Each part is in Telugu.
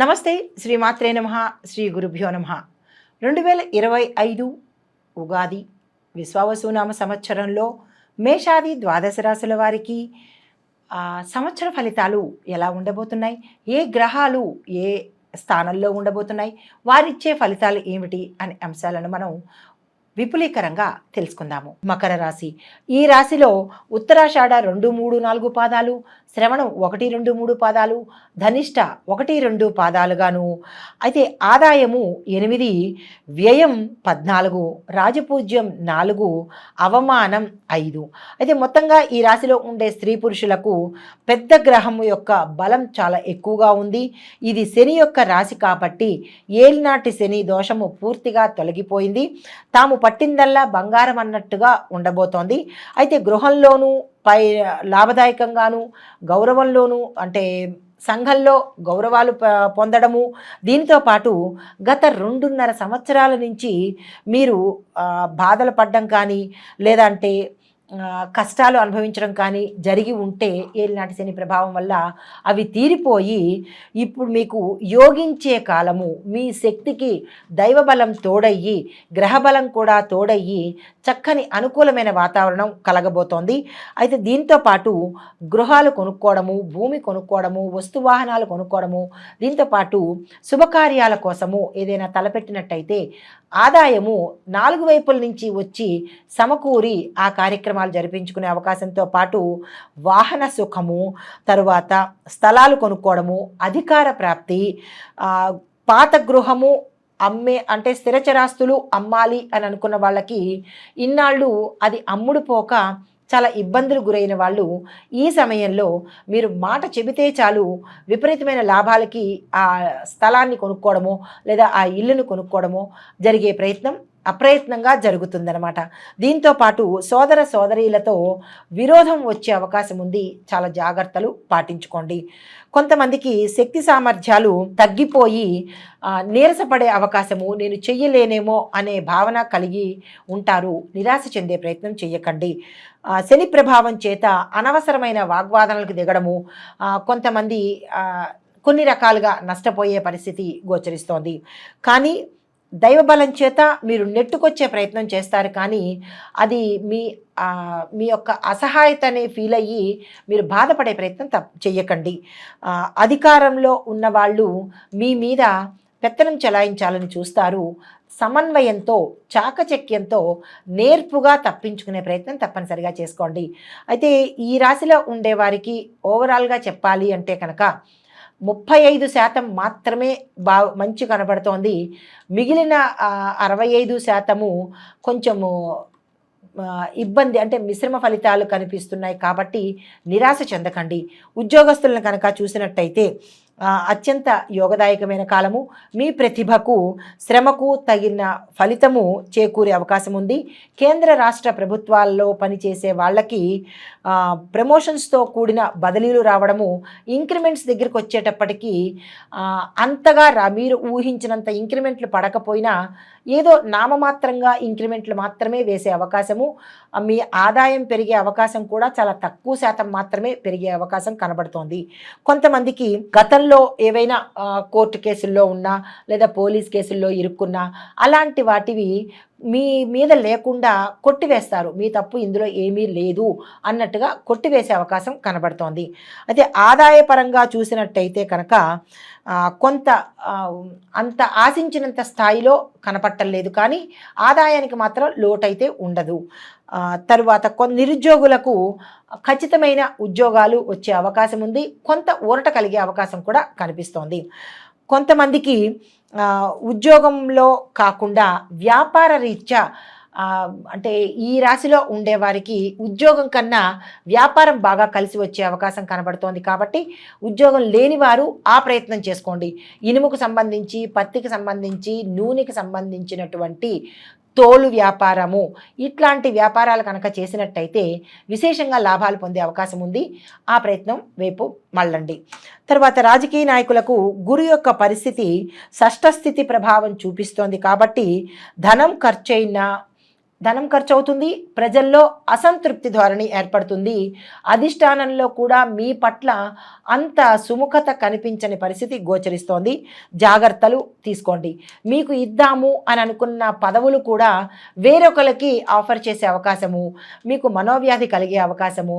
నమస్తే శ్రీమాత్రే నమః శ్రీ గురుభ్యో నమః 2025 ఉగాది విశ్వావసునామ సంవత్సరంలో మేషాది ద్వాదశ రాశుల వారికి సంవత్సర ఫలితాలు ఎలా ఉండబోతున్నాయి, ఏ గ్రహాలు ఏ స్థానంలో ఉండబోతున్నాయి, వారిచ్చే ఫలితాలు ఏమిటి అనే అంశాలను మనం విపులీకరంగా తెలుసుకుందాము. మకర రాశి. ఈ రాశిలో ఉత్తరాషాఢ 2, 3, 4 పాదాలు, శ్రవణం 1, 2, 3 పాదాలు, ధనిష్ట 1, 2 పాదాలుగాను, అయితే ఆదాయము 8, వ్యయం 14, రాజపూజ్యం 4, అవమానం 5. అయితే మొత్తంగా ఈ రాశిలో ఉండే స్త్రీ పురుషులకు పెద్ద గ్రహం యొక్క బలం చాలా ఎక్కువగా ఉంది. ఇది శని యొక్క రాశి కాబట్టి ఏలినాటి శని దోషము పూర్తిగా తొలగిపోయింది. తాము పట్టిందల్లా బంగారం అన్నట్టుగా ఉండబోతోంది. అయితే గృహంలోనూ లాభదాయకంగాను, గౌరవంలోనూ అంటే సంఘంలో గౌరవాలు పొందడము, దీనితో పాటు గత 2.5 సంవత్సరాల నుంచి మీరు బాధలు పడ్డం కానీ లేదంటే కష్టాలు అనుభవించడం కానీ జరిగి ఉంటే ఏలినాటి శని ప్రభావం వల్ల అవి తీరిపోయి ఇప్పుడు మీకు యోగించే కాలము, మీ శక్తికి దైవబలం తోడయ్యి గ్రహబలం కూడా తోడయ్యి చక్కని అనుకూలమైన వాతావరణం కలగబోతోంది. అయితే దీంతో పాటు గృహాలు కొనుక్కోవడము, భూమి కొనుక్కోవడము, వస్తువాహనాలు కొనుక్కోవడము, దీంతోపాటు శుభకార్యాల కోసము ఏదైనా తలపెట్టినట్టయితే ఆదాయము 4 వైపుల నుంచి వచ్చి సమకూరి ఆ కార్యక్రమాలు జరిపించుకునే అవకాశంతో పాటు వాహన సుఖము, తరువాత స్థలాలు కొనుక్కోవడము, అధికార ప్రాప్తి, పాత గృహము అంటే స్థిరచరాస్తులు అమ్మాలి అని అనుకున్న వాళ్ళకి ఇన్నాళ్ళు అది అమ్ముడు పోక చాలా ఇబ్బందులు గురైన వాళ్ళు ఈ సమయంలో మీరు మాట చెబితే చాలు విపరీతమైన లాభాలకి ఆ స్థలాన్ని కొనుక్కోవడమో లేదా ఆ ఇల్లును కొనుక్కోవడమో జరిగే ప్రయత్నం అప్రయత్నంగా జరుగుతుందన్నమాట. దీంతో పాటు సోదర సోదరీలతో విరోధం వచ్చే అవకాశం ఉంది. చాలా జాగ్రత్తలు పాటించుకోండి. కొంతమందికి శక్తి సామర్థ్యాలు తగ్గిపోయి నీరసపడే అవకాశము, నేను చెయ్యలేనేమో అనే భావన కలిగి ఉంటారు. నిరాశ చెందే ప్రయత్నం చేయకండి. శని ప్రభావం చేత అనవసరమైన వాగ్వాదనలకు దిగడము, కొంతమంది కొన్ని రకాలుగా నష్టపోయే పరిస్థితి గోచరిస్తోంది. కానీ దైవబలం చేత మీరు నెట్టుకొచ్చే ప్రయత్నం చేస్తారు. కానీ అది మీ యొక్క అసహాయతని ఫీల్ అయ్యి మీరు బాధపడే ప్రయత్నం చెయ్యకండి. అధికారంలో ఉన్నవాళ్ళు మీ మీద పెత్తనం చెలాయించాలని చూస్తారు. సమన్వయంతో, చాకచక్యంతో, నేర్పుగా తప్పించుకునే ప్రయత్నం తప్పనిసరిగా చేసుకోండి. అయితే ఈ రాశిలో ఉండేవారికి ఓవరాల్గా చెప్పాలి అంటే కనుక 35% మాత్రమే మంచి కనబడుతోంది. మిగిలిన 65% కొంచెము ఇబ్బంది, అంటే మిశ్రమ ఫలితాలు కనిపిస్తున్నాయి. కాబట్టి నిరాశ చెందకండి. ఉద్యోగస్తులను కనుక చూసినట్టయితే అత్యంత యోగదాయకమైన కాలము. మీ ప్రతిభకు, శ్రమకు తగిన ఫలితము చేకూరే అవకాశం ఉంది. కేంద్ర రాష్ట్ర ప్రభుత్వాల్లో పనిచేసే వాళ్ళకి ప్రమోషన్స్తో కూడిన బదిలీలు రావడము, ఇంక్రిమెంట్స్ దగ్గరికి వచ్చేటప్పటికీ అంతగా మీరు ఊహించినంత ఇంక్రిమెంట్లు పడకపోయినా ఏదో నామమాత్రంగా ఇంక్రిమెంట్లు మాత్రమే వేసే అవకాశము, మీ ఆదాయం పెరిగే అవకాశం కూడా చాలా తక్కువ శాతం మాత్రమే పెరిగే అవకాశం కనబడుతోంది. కొంతమందికి గతంలో ఏవైనా కోర్టు కేసుల్లో ఉన్నా లేదా పోలీస్ కేసుల్లో ఇరుక్కున్నా అలాంటి వాటివి మీ మీద లేకుండా కొట్టివేస్తారు. మీ తప్పు ఇందులో ఏమీ లేదు అన్నట్టుగా కొట్టివేసే అవకాశం కనబడుతోంది. అయితే ఆదాయపరంగా చూసినట్టయితే కనుక కొంత అంత ఆశించినంత స్థాయిలో కనపట్టలేదు, కానీ ఆదాయానికి మాత్రం లోటైతే ఉండదు. తరువాత నిరుద్యోగులకు ఖచ్చితమైన ఉద్యోగాలు వచ్చే అవకాశం ఉంది. కొంత ఊరట కలిగే అవకాశం కూడా కనిపిస్తోంది. కొంతమందికి ఉద్యోగంలో కాకుండా వ్యాపార రీత్యా అంటే ఈ రాశిలో ఉండేవారికి ఉద్యోగం కన్నా వ్యాపారం బాగా కలిసి వచ్చే అవకాశం కనబడుతోంది. కాబట్టి ఉద్యోగం లేని వారు ఆ ప్రయత్నం చేసుకోండి. ఇనుముకు సంబంధించి, పత్తికి సంబంధించి, నూనెకి సంబంధించినటువంటి తోలు వ్యాపారము, ఇట్లాంటి వ్యాపారాలు కనుక చేసినట్టయితే విశేషంగా లాభాలు పొందే అవకాశం ఉంది. ఆ ప్రయత్నం వైపు మళ్ళండి. తర్వాత రాజకీయ నాయకులకు గురు యొక్క పరిస్థితి షష్ఠస్థితి ప్రభావం చూపిస్తోంది. కాబట్టి ధనం ఖర్చయినా, ధనం ఖర్చు అవుతుంది, ప్రజల్లో అసంతృప్తి ధోరణి ఏర్పడుతుంది, అధిష్టానంలో కూడా మీ పట్ల అంత సుముఖత కనిపించని పరిస్థితి గోచరిస్తోంది. జాగ్రత్తలు తీసుకోండి. మీకు ఇద్దాము అని అనుకున్న పదవులు కూడా వేరొకరికి ఆఫర్ చేసే అవకాశము, మీకు మనోవ్యాధి కలిగే అవకాశము,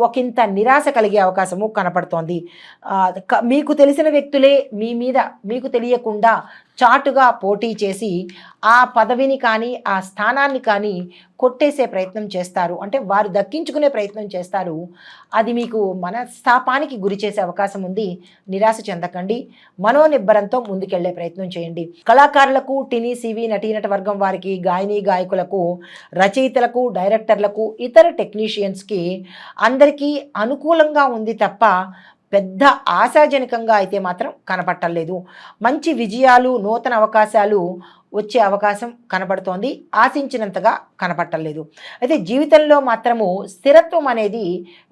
ఒకంత నిరాశ కలిగే అవకాశము కనపడుతోంది. మీకు తెలిసిన వ్యక్తులే మీ మీద మీకు తెలియకుండా చాటుగా పోటీ చేసి ఆ పదవిని కానీ ఆ స్థానాన్ని కానీ కొట్టేసే ప్రయత్నం చేస్తారు, అంటే వారు దక్కించుకునే ప్రయత్నం చేస్తారు. అది మీకు మనస్తాపానికి గురి చేసే అవకాశం ఉంది. నిరాశ చెందకండి, మనోనిబ్బరంతో ముందుకెళ్లే ప్రయత్నం చేయండి. కళాకారులకు, సినీ నటీనట వర్గం వారికి, గాయకులకు, రచయితలకు, డైరెక్టర్లకు, ఇతర టెక్నీషియన్స్కి అందరికీ అనుకూలంగా ఉంది తప్ప పెద్ద ఆశాజనకంగా అయితే మాత్రం కనపట్టలేదు. మంచి విజయాలు, నూతన అవకాశాలు వచ్చే అవకాశం కనపడుతోంది, ఆశించినంతగా కనపట్టలేదు. అయితే జీవితంలో మాత్రము స్థిరత్వం అనేది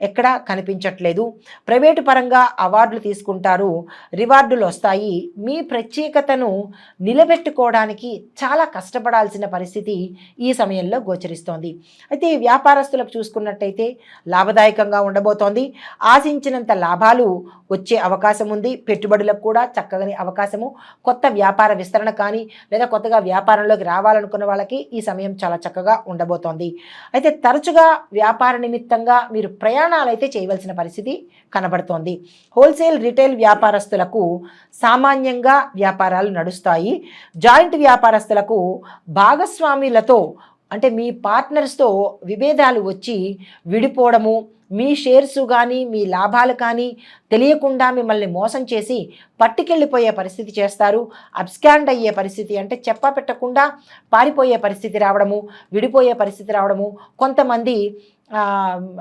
ఎక్కడా కనిపించట్లేదు. ప్రైవేటు పరంగా అవార్డులు తీసుకుంటారు, రివార్డులు వస్తాయి. మీ ప్రత్యేకతను నిలబెట్టుకోవడానికి చాలా కష్టపడాల్సిన పరిస్థితి ఈ సమయంలో గోచరిస్తోంది. అయితే వ్యాపారస్తులకు చూసుకున్నట్టయితే లాభదాయకంగా ఉండబోతోంది. ఆశించినంత లాభాలు వచ్చే అవకాశం ఉంది. పెట్టుబడులకు కూడా చక్కని అవకాశము, కొత్త వ్యాపార విస్తరణ కానీ లేదా కొత్తగా వ్యాపారంలోకి రావాలనుకున్న వాళ్ళకి ఈ సమయం చాలా చక్కగా ఉండబోతోంది. అయితే తరచుగా వ్యాపార నిమిత్తంగా మీరు ప్రయాణాలు అయితే చేయవలసిన పరిస్థితి కనబడుతోంది. హోల్సేల్, రిటైల్ వ్యాపారస్తులకు సామాన్యంగా వ్యాపారాలు నడుస్తాయి. జాయింట్ వ్యాపారస్తులకు భాగస్వాములతో అంటే మీ పార్ట్నర్స్తో విభేదాలు వచ్చి విడిపోవడము, మీ షేర్స్ కానీ మీ లాభాలు కానీ తెలియకుండా మిమ్మల్ని మోసం చేసి పట్టుకెళ్ళిపోయే పరిస్థితి చేస్తారు. అబ్స్కాండ్ అయ్యే పరిస్థితి, అంటే చెప్పా పెట్టకుండా పారిపోయే పరిస్థితి రావడము, విడిపోయే పరిస్థితి రావడము, కొంతమంది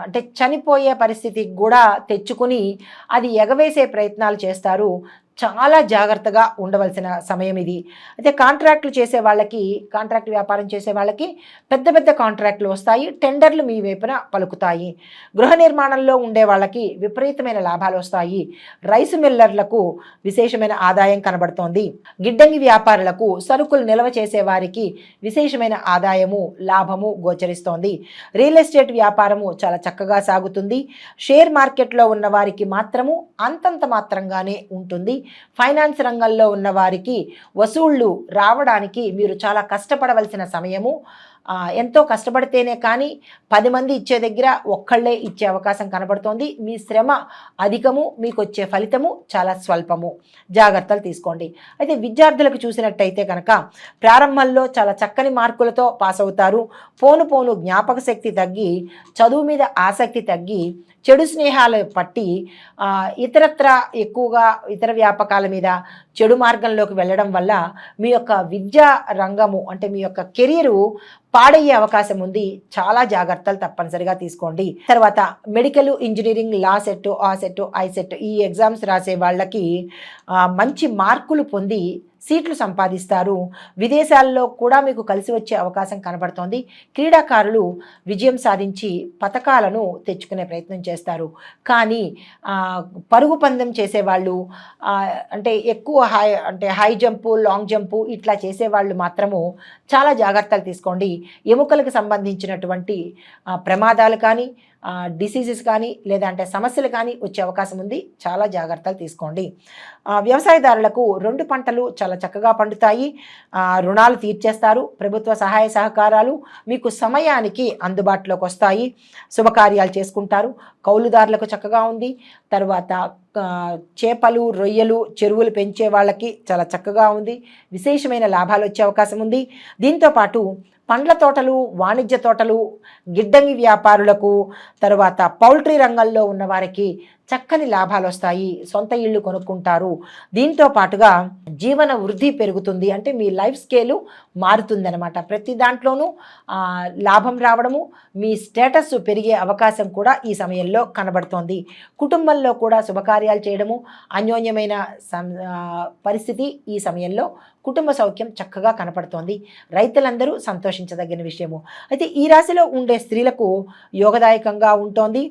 అంటే చనిపోయే పరిస్థితికి కూడా తెచ్చుకుని అది ఎగవేసే ప్రయత్నాలు చేస్తారు. చాలా జాగ్రత్తగా ఉండవలసిన సమయం ఇది. అయితే కాంట్రాక్టులు చేసే వాళ్ళకి, కాంట్రాక్ట్ వ్యాపారం చేసే వాళ్ళకి పెద్ద పెద్ద కాంట్రాక్టులు వస్తాయి, టెండర్లు మీ వైపున పలుకుతాయి. గృహ నిర్మాణంలో ఉండే వాళ్ళకి విపరీతమైన లాభాలు వస్తాయి. రైసు మిల్లర్లకు విశేషమైన ఆదాయం కనబడుతోంది. గిడ్డంగి వ్యాపారులకు, సరుకులు నిల్వ చేసే వారికి విశేషమైన ఆదాయము, లాభము గోచరిస్తోంది. రియల్ ఎస్టేట్ వ్యాపారము చాలా చక్కగా సాగుతుంది. షేర్ మార్కెట్లో ఉన్న వారికి మాత్రము అంతంత మాత్రంగానే ఉంటుంది. ఫైనాన్స్ రంగంలో ఉన్న వారికి వసూళ్లు రావడానికి మీరు చాలా కష్టపడవలసిన సమయము. ఎంతో కష్టపడితేనే కానీ 10 మంది ఇచ్చే దగ్గర ఒక్కళ్ళే ఇచ్చే అవకాశం కనబడుతోంది. మీ శ్రమ అధికము, మీకు వచ్చే ఫలితము చాలా స్వల్పము. జాగ్రత్తలు తీసుకోండి. అయితే విద్యార్థులకు చూసినట్టయితే కనుక ప్రారంభంలో చాలా చక్కని మార్కులతో పాస్ అవుతారు. పోను పోను జ్ఞాపక శక్తి తగ్గి, చదువు మీద ఆసక్తి తగ్గి, చెడు స్నేహాలు పట్టి ఇతరత్ర ఎక్కువగా ఇతర వ్యాపకాల మీద చెడు మార్గంలోకి వెళ్ళడం వల్ల మీ యొక్క విద్యా రంగము అంటే మీ యొక్క కెరీరు పాడయ్యే అవకాశం ఉంది. చాలా జాగ్రత్తలు తప్పనిసరిగా తీసుకోండి. తర్వాత మెడికల్, ఇంజనీరింగ్, లా సెట్, ఆ సెట్, ఐ సెట్ ఈ ఎగ్జామ్స్ రాసే వాళ్ళకి మంచి మార్కులు పొంది సీట్లు సంపాదిస్తారు. విదేశాల్లో కూడా మీకు కలిసి వచ్చే అవకాశం కనబడుతోంది. క్రీడాకారులు విజయం సాధించి పతకాలను తెచ్చుకునే ప్రయత్నం చేస్తారు. కానీ పరుగు పందెం చేసేవాళ్ళు, అంటే ఎక్కువ హై జంపు, లాంగ్ జంపు ఇట్లా చేసేవాళ్ళు మాత్రము చాలా జాగ్రత్తలు తీసుకోండి. ఎముకలకు సంబంధించినటువంటి ప్రమాదాలు కానీ, డిసీజెస్ కానీ లేదంటే సమస్యలు కానీ వచ్చే అవకాశం ఉంది. చాలా జాగ్రత్తలు తీసుకోండి. వ్యవసాయదారులకు 2 పంటలు చాలా చక్కగా పండుతాయి. రుణాలు తీర్చేస్తారు. ప్రభుత్వ సహాయ సహకారాలు మీకు సమయానికి అందుబాటులోకి వస్తాయి. శుభకార్యాలు చేసుకుంటారు. కౌలుదారులకు చక్కగా ఉంది. తర్వాత చేపలు, రొయ్యలు, చెరువులు పెంచే వాళ్ళకి చాలా చక్కగా ఉంది. విశేషమైన లాభాలు వచ్చే అవకాశం ఉంది. దీంతోపాటు పండ్ల తోటలు, వాణిజ్య తోటలు, గిడ్డంగి వ్యాపారులకు, తర్వాత పౌల్ట్రీ రంగంలో ఉన్న వారికి చక్కని లాభాలు వస్తాయి. సొంత ఇళ్ళు కొనుక్కుంటారు. దీంతో పాటుగా జీవన వృద్ధి పెరుగుతుంది. అంటే మీ లైఫ్ స్కేలు మారుతుందన్నమాట. ప్రతి దాంట్లోనూ లాభం రావడము, మీ స్టేటస్ పెరిగే అవకాశం కూడా ఈ సమయంలో కనబడుతోంది. కుటుంబంలో కూడా శుభకార్యాలు చేయడము, అన్యోన్యమైన పరిస్థితి ఈ సమయంలో, కుటుంబ సౌఖ్యం చక్కగా కనపడుతోంది. రైతులందరూ సంతోషించదగిన విషయము. అయితే ఈ రాశిలో ఉండే స్త్రీలకు యోగదాయకంగా ఉంటోంది.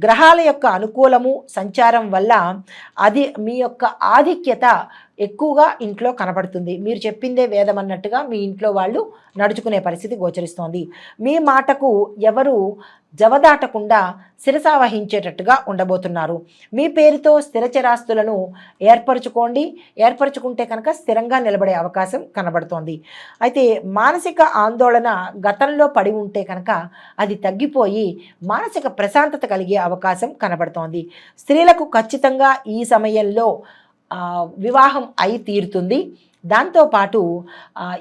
గ్రహాల యొక్క అనుకూలము, సంచారం వల్ల అది మీ యొక్క ఆధిక్యత ఎక్కువగా ఇంట్లో కనబడుతుంది. మీరు చెప్పిందే వేదం అన్నట్టుగా మీ ఇంట్లో వాళ్ళు నడుచుకునే పరిస్థితి గోచరిస్తోంది. మీ మాటకు ఎవరు జవదాటకుండా శిరసావహించేటట్టుగా ఉండబోతున్నారు. మీ పేరుతో స్థిరచరాస్తులను ఏర్పరచుకుంటే కనుక స్థిరంగా నిలబడే అవకాశం కనబడుతోంది. అయితే మానసిక ఆందోళన గతంలో పడి ఉంటే కనుక అది తగ్గిపోయి మానసిక ప్రశాంతత కలిగే అవకాశం కనబడుతోంది. స్త్రీలకు ఖచ్చితంగా ఈ సమయంలో వివాహం అయి తీరుతుంది. దాంతోపాటు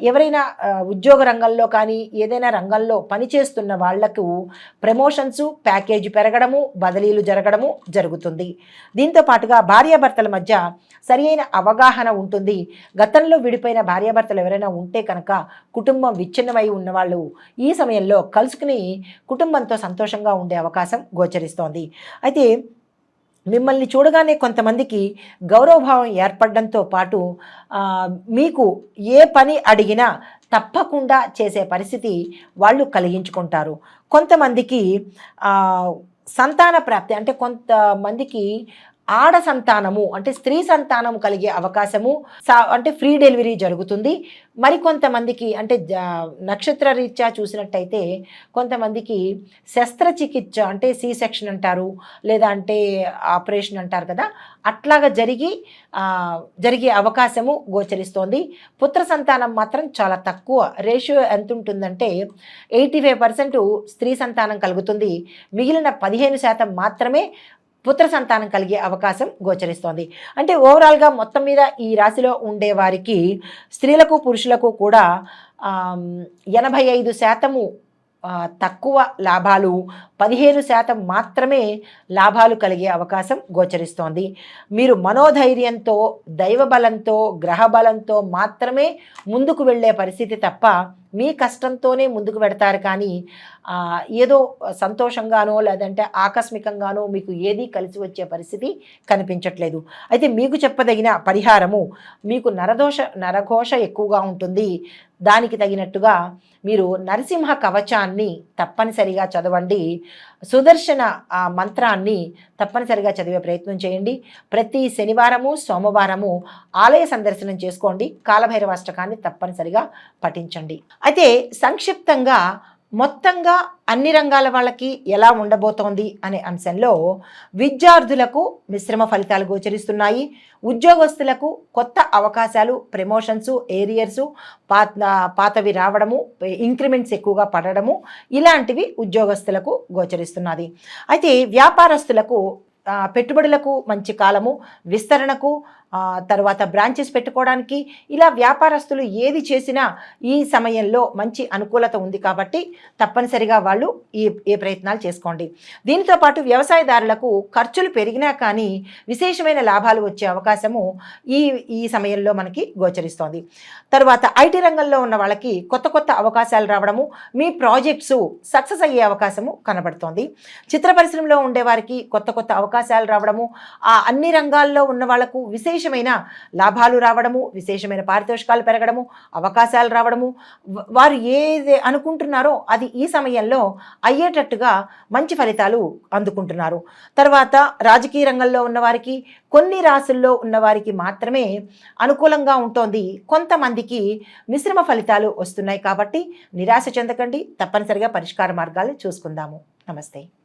ఎవరైనా ఉద్యోగ రంగంలో కానీ ఏదైనా రంగంలో పనిచేస్తున్న వాళ్లకు ప్రమోషన్స్, ప్యాకేజీ పెరగడము, బదిలీలు జరగడము జరుగుతుంది. దీంతో పాటుగా భార్యాభర్తల మధ్య సరి అయిన అవగాహన ఉంటుంది. గతంలో విడిపోయిన భార్యాభర్తలు ఎవరైనా ఉంటే కనుక కుటుంబం విచ్ఛిన్నమై ఉన్నవాళ్ళు ఈ సమయంలో కలుసుకుని కుటుంబంతో సంతోషంగా ఉండే అవకాశం గోచరిస్తోంది. అయితే మిమ్మల్ని చూడగానే కొంతమందికి గౌరవభావం ఏర్పడడంతో పాటు మీకు ఏ పని అడిగినా తప్పకుండా చేసే పరిస్థితి వాళ్ళు కలిగించుకుంటారు. కొంతమందికి సంతాన ప్రాప్తి అంటే కొంతమందికి ఆడ సంతానము అంటే స్త్రీ సంతానం కలిగే అవకాశము అంటే ఫ్రీ డెలివరీ జరుగుతుంది. మరికొంతమందికి అంటే నక్షత్ర రీత్యా చూసినట్టయితే కొంతమందికి శస్త్రచికిత్స అంటే సి సెక్షన్ అంటారు, లేదా అంటే ఆపరేషన్ అంటారు కదా, అట్లాగా జరిగే అవకాశము గోచరిస్తోంది. పుత్ర సంతానం మాత్రం చాలా తక్కువ. రేషియో ఎంత ఉంటుందంటే 85% స్త్రీ సంతానం కలుగుతుంది. మిగిలిన 15% మాత్రమే పుత్ర సంతానం కలిగే అవకాశం గోచరిస్తోంది. అంటే ఓవరాల్గా మొత్తం మీద ఈ రాశిలో ఉండేవారికి స్త్రీలకు పురుషులకు కూడా 85% తక్కువ లాభాలు, 15% మాత్రమే లాభాలు కలిగే అవకాశం గోచరిస్తోంది. మీరు మనోధైర్యంతో, దైవబలంతో, గ్రహబలంతో మాత్రమే ముందుకు వెళ్ళే పరిస్థితి తప్ప మీ కష్టంతోనే ముందుకు పెడతారు. కానీ ఏదో సంతోషంగానో లేదంటే ఆకస్మికంగానో మీకు ఏదీ కలిసి వచ్చే పరిస్థితి కనిపించట్లేదు. అయితే మీకు చెప్పదగిన పరిహారము, మీకు నరఘోష ఎక్కువగా ఉంటుంది. దానికి తగినట్టుగా మీరు నరసింహ కవచాన్ని తప్పనిసరిగా చదవండి. సుదర్శన మంత్రాన్ని తప్పనిసరిగా చదివే ప్రయత్నం చేయండి. ప్రతి శనివారము, సోమవారము ఆలయ సందర్శనం చేసుకోండి. కాలభైరవాష్టకాన్ని తప్పనిసరిగా పఠించండి. అయితే సంక్షిప్తంగా మొత్తంగా అన్ని రంగాల వాళ్ళకి ఎలా ఉండబోతోంది అనే అంశంలో విద్యార్థులకు మిశ్రమ ఫలితాలు గోచరిస్తున్నాయి. ఉద్యోగస్తులకు కొత్త అవకాశాలు, ప్రమోషన్స్, ఏరియర్సు, పాతవి రావడము, ఇంక్రిమెంట్స్ ఎక్కువగా పడడము ఇలాంటివి ఉద్యోగస్తులకు గోచరిస్తున్నది. అయితే వ్యాపారస్తులకు పెట్టుబడులకు మంచి కాలము, విస్తరణకు, తర్వాత బ్రాంచెస్ పెట్టుకోవడానికి, ఇలా వ్యాపారస్తులు ఏది చేసినా ఈ సమయంలో మంచి అనుకూలత ఉంది. కాబట్టి తప్పనిసరిగా వాళ్ళు ఏ ప్రయత్నాలు చేసుకోండి. దీనితో పాటు వ్యవసాయదారులకు ఖర్చులు పెరిగినా కానీ విశేషమైన లాభాలు వచ్చే అవకాశము ఈ సమయంలో మనకి గోచరిస్తోంది. తర్వాత ఐటీ రంగంలో ఉన్న వాళ్ళకి కొత్త కొత్త అవకాశాలు రావడము, మీ ప్రాజెక్ట్స్ సక్సెస్ అయ్యే అవకాశము కనబడుతోంది. చిత్ర పరిశ్రమలో ఉండేవారికి కొత్త కొత్త అవకాశాలు రావడము, అన్ని రంగాల్లో ఉన్న వాళ్లకు విశేషమైన లాభాలు రావడము, విశేషమైన పారితోషికాలు పెరగడము, అవకాశాలు రావడము, వారు ఏది అనుకుంటున్నారో అది ఈ సమయంలో అయ్యేటట్టుగా మంచి ఫలితాలు అందుకుంటున్నారు. తర్వాత రాజకీయ రంగంలో ఉన్నవారికి, కొన్ని రాసుల్లో ఉన్నవారికి మాత్రమే అనుకూలంగా ఉంటోంది. కొంతమందికి మిశ్రమ ఫలితాలు వస్తున్నాయి. కాబట్టి నిరాశ చెందకండి. తప్పనిసరిగా పరిష్కార మార్గాలు చూసుకుందాము. నమస్తే.